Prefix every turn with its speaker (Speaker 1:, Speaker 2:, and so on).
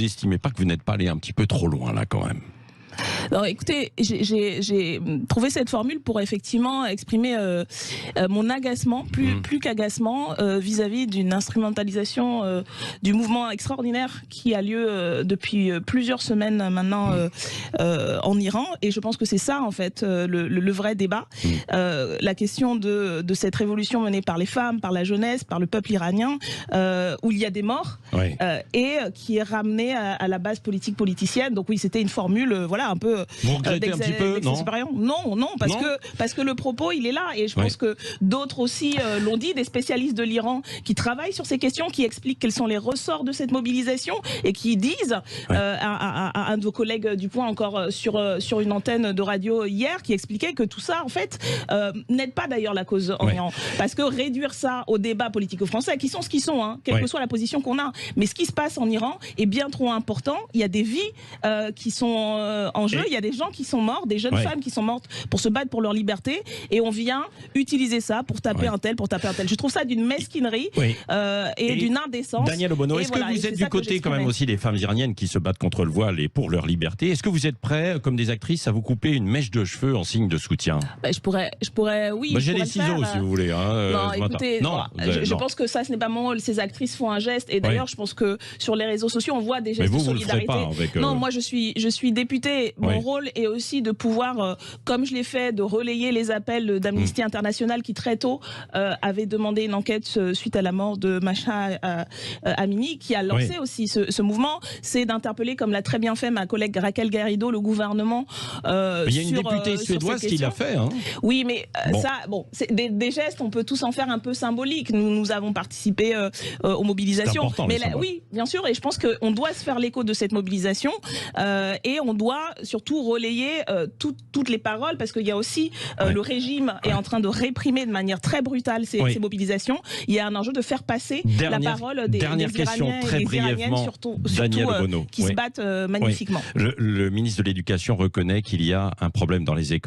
Speaker 1: estimez pas que vous n'êtes pas allé un petit peu trop loin là quand même?
Speaker 2: Alors, écoutez, j'ai trouvé cette formule pour effectivement exprimer mon agacement, plus qu'agacement, vis-à-vis d'une instrumentalisation du mouvement extraordinaire qui a lieu depuis plusieurs semaines maintenant en Iran. Et je pense que c'est ça, en fait, le vrai débat. La question de cette révolution menée par les femmes, par la jeunesse, par le peuple iranien, où il y a des morts, et qui est ramenée à la base politicienne. Donc oui, c'était une formule, voilà, un peu
Speaker 1: vous regrettez un petit peu,
Speaker 2: non, parce que le propos il est là, et je pense que d'autres aussi l'ont dit, des spécialistes de l'Iran qui travaillent sur ces questions, qui expliquent quels sont les ressorts de cette mobilisation et qui disent à un de vos collègues du Point encore sur une antenne de radio hier, qui expliquait que tout ça en fait n'aide pas d'ailleurs la cause en Iran, parce que réduire ça au débat politico-français, qui sont ce qu'ils sont, hein, quelle que soit la position qu'on a, mais ce qui se passe en Iran est bien trop important. Il y a des vies qui sont en jeu, il y a des gens qui sont morts, des jeunes femmes qui sont mortes pour se battre pour leur liberté, et on vient utiliser ça pour taper un tel, pour taper un tel. Je trouve ça d'une mesquinerie et d'une indécence.
Speaker 1: Daniel Obono, est-ce que vous êtes du côté quand même aussi des femmes iraniennes qui se battent contre le voile et pour leur liberté? Est-ce que vous êtes prêts, comme des actrices, à vous couper une mèche de cheveux en signe de soutien?
Speaker 2: Je pourrais, oui.
Speaker 1: J'ai des ciseaux si vous voulez.
Speaker 2: Non, écoutez, je pense que ça, ce n'est pas mon rôle. Ces actrices font un geste, et d'ailleurs, je pense que sur les réseaux sociaux, on voit des gestes de solidarité.
Speaker 1: Vous le ferez pas avec,
Speaker 2: non, moi, je suis députée. Mon rôle est aussi de pouvoir, comme je l'ai fait, de relayer les appels d'Amnesty International qui très tôt avait demandé une enquête suite à la mort de Mahsa Amini, qui a lancé aussi ce mouvement. C'est d'interpeller, comme l'a très bien fait ma collègue Raquel Garrido, le gouvernement.
Speaker 1: Il y a une députée suédoise qui l'a fait. Hein.
Speaker 2: Oui, mais c'est des gestes, on peut tous en faire un peu symboliques. Nous avons participé aux mobilisations. Mais oui, bien sûr, et je pense qu'on doit se faire l'écho de cette mobilisation, et on doit surtout relayer toutes les paroles, parce qu'il y a aussi le régime est en train de réprimer de manière très brutale ces mobilisations. Il y a un enjeu de faire passer la parole des Iraniens et des Iraniennes, surtout qui se battent magnifiquement.
Speaker 1: Le ministre de l'Éducation reconnaît qu'il y a un problème dans les écoles.